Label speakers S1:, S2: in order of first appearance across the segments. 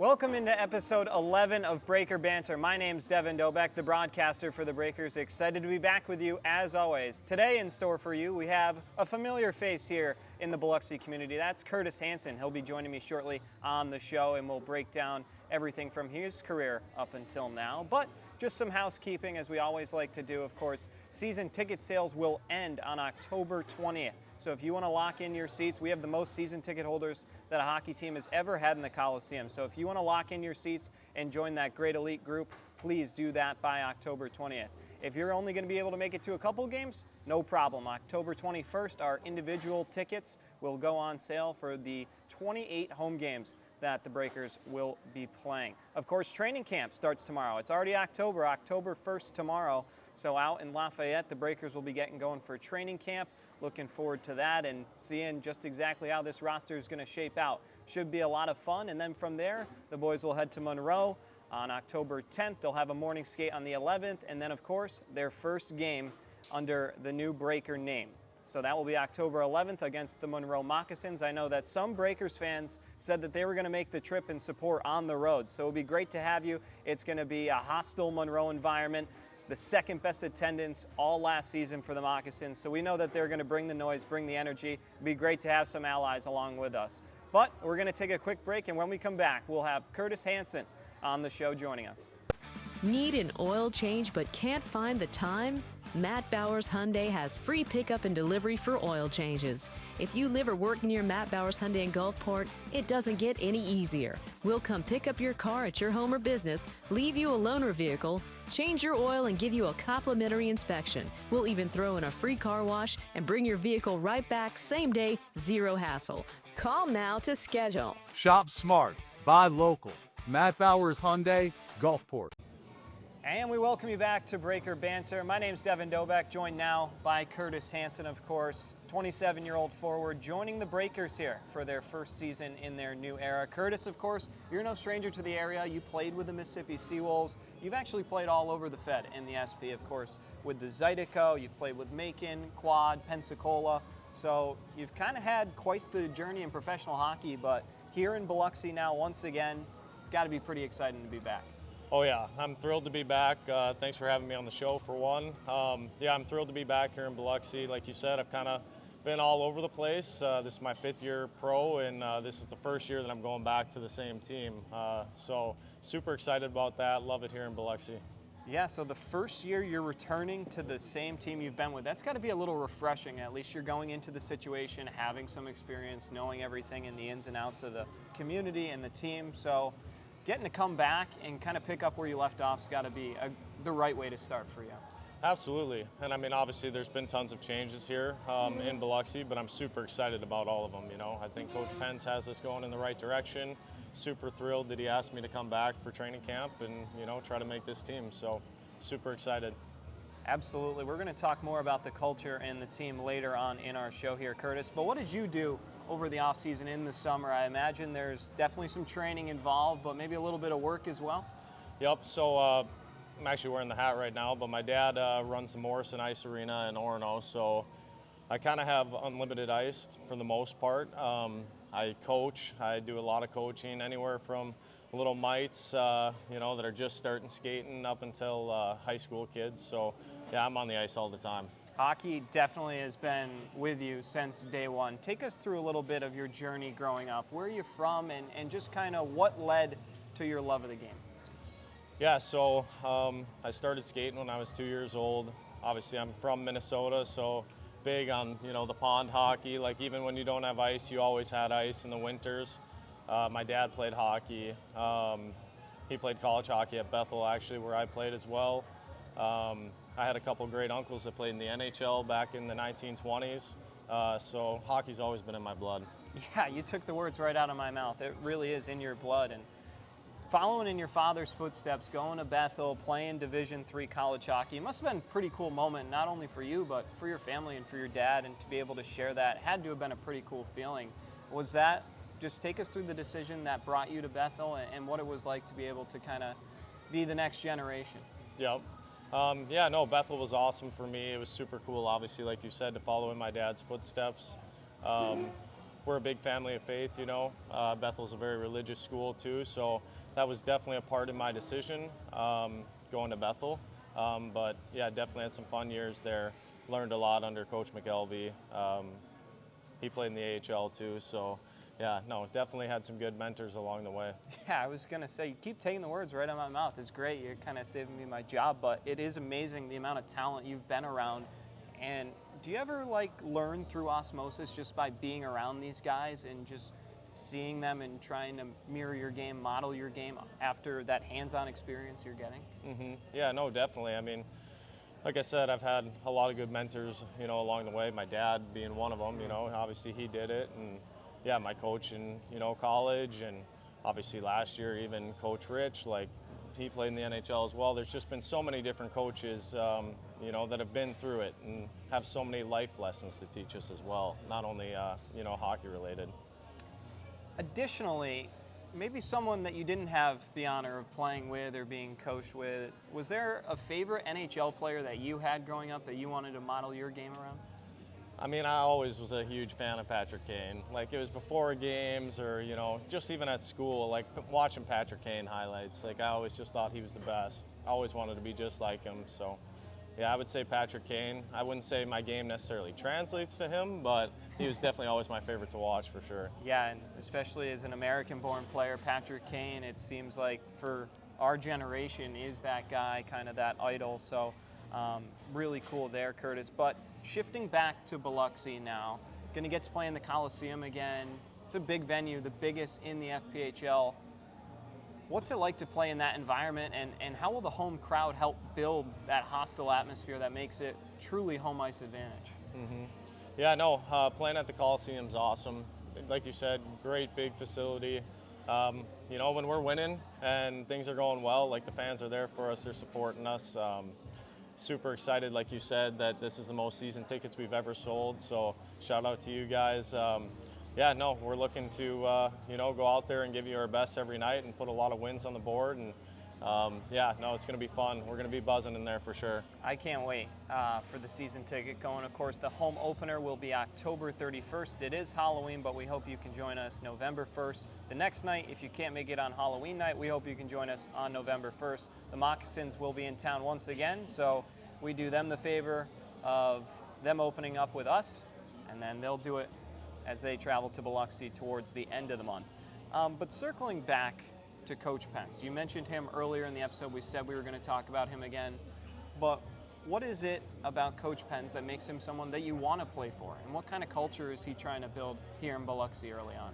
S1: Welcome into episode 11 of Breaker Banter. My name's Devin Dobek, the broadcaster for the Breakers. Excited to be back with you as always. Today in store for you, we have a familiar face here in the Biloxi community. That's Curtis Hansen. He'll be joining me shortly on the show, and we'll break down everything from his career up until now. But just some housekeeping, as we always like to do, of course. Season ticket sales will end on October 20th. So if you want to lock in your seats, we have the most season ticket holders that a hockey team has ever had in the Coliseum. So if you want to lock in your seats and join that great elite group, please do that by October 20th. If you're only going to be able to make it to a couple games, no problem. October 21st, our individual tickets will go on sale for the 28 home games that the Breakers will be playing. Of course, training camp starts tomorrow. It's already October 1st tomorrow. So out in Lafayette, the Breakers will be getting going for training camp. Looking forward to that and seeing just exactly how this roster is going to shape out. Should be a lot of fun. And then from there, the boys will head to Monroe on October 10th. They'll have a morning skate on the 11th. And then, of course, their first game under the new Breaker name. So that will be October 11th against the Monroe Moccasins. I know that some Breakers fans said that they were going to make the trip and support on the road. So it'll be great to have you. It's going to be a hostile Monroe environment. The second best attendance all last season for the Moccasins. So we know that they're going to bring the noise, bring the energy. It'd be great to have some allies along with us. But we're going to take a quick break, and when we come back, we'll have Curtis Hansen on the show joining us.
S2: Need an oil change but can't find the time? Matt Bowers Hyundai has free pickup and delivery for oil changes. If you live or work near Matt Bowers Hyundai in Gulfport, it doesn't get any easier. We'll come pick up your car at your home or business, leave you a loaner vehicle, change your oil, and give you a complimentary inspection. We'll even throw in a free car wash and bring your vehicle right back same day, zero hassle. Call now to schedule.
S3: Shop smart. Buy local. Matt Bowers Hyundai, Gulfport.
S1: And we welcome you back to Breaker Banter. My name's Devin Dobek, joined now by Curtis Hansen, of course, 27-year-old forward, joining the Breakers here for their first season in their new era. Curtis, of course, you're no stranger to the area. You played with the Mississippi Seawolves. You've actually played all over the Fed in the SP, of course, with the Zydeco. You've played with Macon, Quad, Pensacola. So you've kind of had quite the journey in professional hockey, but here in Biloxi now, once again, got to be pretty exciting to be back.
S4: Oh yeah, I'm thrilled to be back. Thanks for having me on the show for one. Yeah, I'm thrilled to be back here in Biloxi. Like you said, I've kind of been all over the place. This is my 5th year pro, and this is the first year that I'm going back to the same team. So super excited about that. Love it here in Biloxi.
S1: Yeah, so the first year you're returning to the same team you've been with, that's got to be a little refreshing. At least you're going into the situation, having some experience, knowing everything in the ins and outs of the community and the team. So getting to come back and kind of pick up where you left off has got to be the right way to start for you.
S4: Absolutely. And I mean, obviously there's been tons of changes here in Biloxi, but I'm super excited about all of them. You know, I think Coach Pence has us going in the right direction. Super thrilled that he asked me to come back for training camp and, you know, try to make this team. So super excited.
S1: Absolutely. We're going to talk more about the culture and the team later on in our show here, Curtis. But what did you do over the offseason in the summer? I imagine there's definitely some training involved, but maybe a little bit of work as well?
S4: Yep. So I'm actually wearing the hat right now, but my dad runs the Morrison Ice Arena in Orono, so I kind of have unlimited ice for the most part. I coach. I do a lot of coaching, anywhere from little mites, you know, that are just starting skating up until high school kids. So yeah, I'm on the ice all the time.
S1: Hockey definitely has been with you since day one. Take us through a little bit of your journey growing up. Where are you from, and just kind of what led to your love of the game?
S4: Yeah, so I started skating when I was 2 years old. Obviously, I'm from Minnesota, so big on, you know, the pond hockey. Like, even when you don't have ice, you always had ice in the winters. My dad played hockey. He played college hockey at Bethel, actually, where I played as well. I had a couple great uncles that played in the NHL back in the 1920s. So hockey's always been in my blood.
S1: Yeah, you took the words right out of my mouth. It really is in your blood. And following in your father's footsteps, going to Bethel, playing Division III college hockey, it must have been a pretty cool moment, not only for you, but for your family and for your dad, and to be able to share that had to have been a pretty cool feeling. Was that, just take us through the decision that brought you to Bethel and what it was like to be able to kind of be the next generation?
S4: Yep. Yeah, no, Bethel was awesome for me. It was super cool, obviously, like you said, to follow in my dad's footsteps. we're a big family of faith, you know. Bethel's a very religious school too, so that was definitely a part of my decision going to Bethel. But yeah, definitely had some fun years there. Learned a lot under Coach McElvey. He played in the AHL too, so yeah, no, definitely had some good mentors along the way.
S1: Yeah, I was gonna say, you keep taking the words right out of my mouth. It's great. You're kind of saving me my job, but it is amazing the amount of talent you've been around. And do you ever learn through osmosis just by being around these guys and just seeing them and trying to mirror your game, model your game after that hands-on experience you're getting?
S4: Yeah, no, definitely. I mean, like I said, I've had a lot of good mentors, you know, along the way. My dad being one of them, you know, obviously he did it. And yeah, my coach in, you know, college, and obviously last year even Coach Rich, like he played in the NHL as well. There's just been so many different coaches, you know, that have been through it and have so many life lessons to teach us as well, not only, you know, hockey related.
S1: Additionally, maybe someone that you didn't have the honor of playing with or being coached with, was there a favorite NHL player that you had growing up that you wanted to model your game around?
S4: I mean, I always was a huge fan of Patrick Kane. Like, it was before games or, you know, just even at school, like watching Patrick Kane highlights. Like, I always just thought he was the best. I always wanted to be just like him. So, yeah, I would say Patrick Kane. I wouldn't say my game necessarily translates to him, but he was definitely always my favorite to watch for sure.
S1: Yeah, and especially as an American-born player, Patrick Kane, it seems like for our generation is that guy, kind of that idol. So really cool there, Curtis. But shifting back to Biloxi now, going to get to play in the Coliseum again. It's a big venue, the biggest in the FPHL. What's it like to play in that environment, and how will the home crowd help build that hostile atmosphere that makes it truly home ice advantage?
S4: Yeah, no, playing at the Coliseum's awesome. Like you said, great big facility. You know, when we're winning and things are going well, like the fans are there for us, they're supporting us. Super excited, like you said, that this is the most season tickets we've ever sold. So shout out to you guys. Yeah, no, we're looking to, you know, go out there and give you our best every night and put a lot of wins on the board. And yeah, no, it's going to be fun. We're going to be buzzing in there for sure.
S1: I can't wait for the season ticket going. Of course, the home opener will be October 31st. It is Halloween, but we hope you can join us November 1st. The next night, if you can't make it on Halloween night, we hope you can join us on November 1st. The Moccasins will be in town once again, so we do them the favor of them opening up with us, and then they'll do it as they travel to Biloxi towards the end of the month. But circling back to Coach Pence, you mentioned him earlier in the episode. We said we were going to talk about him again. But what is it about Coach Pence that makes him someone that you want to play for? And what kind of culture is he trying to build here in Biloxi early on?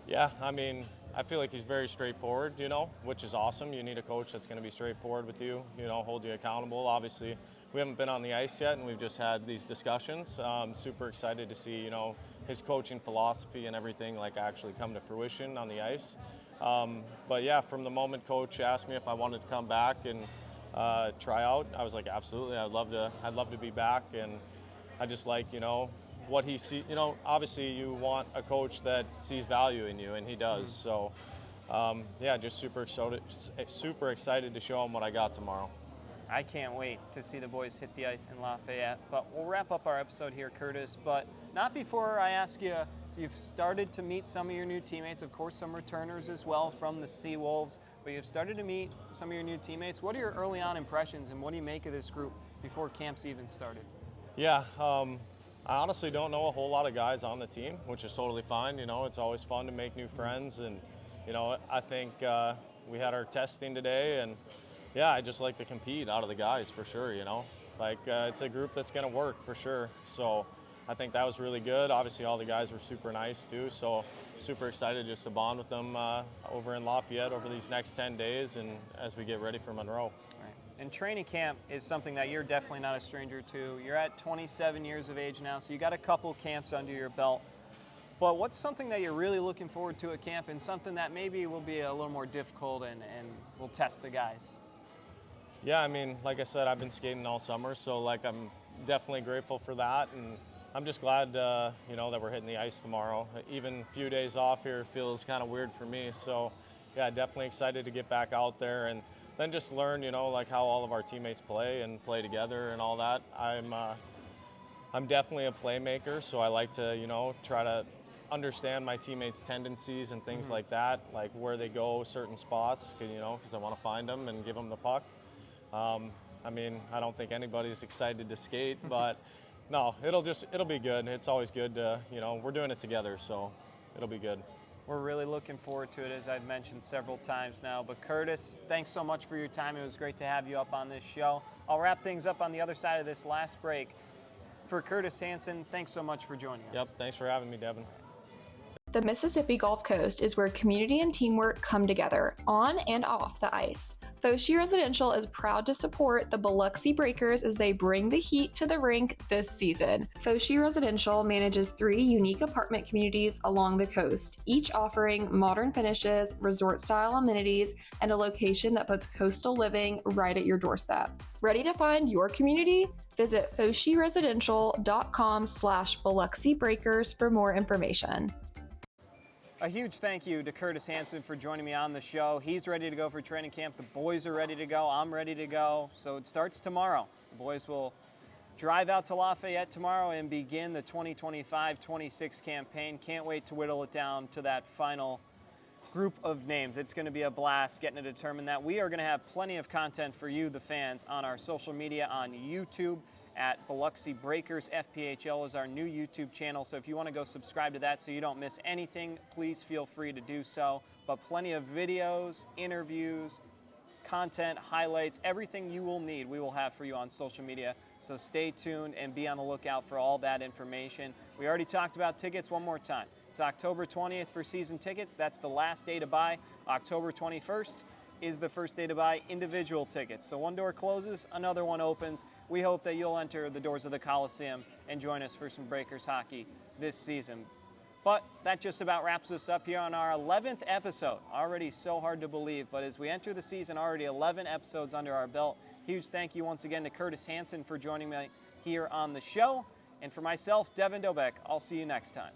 S4: Yeah, I mean, I feel like he's very straightforward, you know, which is awesome. You need a coach that's going to be straightforward with you, you know, hold you accountable. Obviously, we haven't been on the ice yet, and we've just had these discussions. Super excited to see, you know, his coaching philosophy and everything like actually come to fruition on the ice. But yeah, from the moment Coach asked me if I wanted to come back and try out, I was like, absolutely, I'd love to be back. And I just like, you know, what he sees. You know, obviously you want a coach that sees value in you, and he does. So yeah, just super excited to show him what I got tomorrow.
S1: I can't wait to see the boys hit the ice in Lafayette. But we'll wrap up our episode here, Curtis, but not before I ask you, you've started to meet some of your new teammates, of course some returners as well from the Seawolves, but you've started to meet some of your new teammates. What are your early on impressions, and what do you make of this group before camp's even started?
S4: Yeah, I honestly don't know a whole lot of guys on the team, which is totally fine. You know, it's always fun to make new friends, and you know, I think we had our testing today, and yeah, I just like to compete out of the guys for sure, you know. Like, it's a group that's going to work for sure. So I think that was really good. Obviously, all the guys were super nice too. So super excited just to bond with them over in Lafayette over these next 10 days and as we get ready for Monroe.
S1: Right. And training camp is something that you're definitely not a stranger to. You're at 27 years of age now, so you got a couple camps under your belt. But what's something that you're really looking forward to at camp, and something that maybe will be a little more difficult and will test the guys?
S4: Yeah, I mean, like I said, I've been skating all summer, so like I'm definitely grateful for that, and I'm just glad, you know, that we're hitting the ice tomorrow. Even a few days off here feels kind of weird for me, so yeah, definitely excited to get back out there and then just learn, you know, like how all of our teammates play and play together and all that. I'm definitely a playmaker, so I like to, you know, try to understand my teammates' tendencies and things like that, like where they go certain spots, because I want to find them and give them the puck. I mean, I don't think anybody's excited to skate, but no, it'll be good. It's always good to, we're doing it together, so it'll be good.
S1: We're really looking forward to it, as I've mentioned several times now. But Curtis, thanks so much for your time. It was great to have you up on this show. I'll wrap things up on the other side of this last break. For Curtis Hansen, thanks so much for joining us.
S4: Yep, thanks for having me, Devin.
S5: The Mississippi Gulf Coast is where community and teamwork come together, on and off the ice. Foshi Residential is proud to support the Biloxi Breakers as they bring the heat to the rink this season. Foshi Residential manages 3 unique apartment communities along the coast, each offering modern finishes, resort-style amenities, and a location that puts coastal living right at your doorstep. Ready to find your community? Visit foshiresidential.com/Biloxi Breakers for more information.
S1: A huge thank you to Curtis Hansen for joining me on the show. He's ready to go for training camp. The boys are ready to go. I'm ready to go. So it starts tomorrow. The boys will drive out to Lafayette tomorrow and begin the 2025-26 campaign. Can't wait to whittle it down to that final group of names. It's going to be a blast getting to determine that. We are going to have plenty of content for you, the fans, on our social media, on YouTube at Biloxi Breakers. FPHL is our new YouTube channel, so if you want to go subscribe to that so you don't miss anything, please feel free to do so. But plenty of videos, interviews, content, highlights, everything you will need, we will have for you on social media. So stay tuned and be on the lookout for all that information. We already talked about tickets one more time. It's October 20th for season tickets. That's the last day to buy. October 21st is the first day to buy individual tickets. So one door closes, another one opens. We hope that you'll enter the doors of the Coliseum and join us for some Breakers hockey this season. But that just about wraps us up here on our 11th episode. Already so hard to believe, but as we enter the season, already 11 episodes under our belt. Huge thank you once again to Curtis Hansen for joining me here on the show. And for myself, Devin Dobek, I'll see you next time.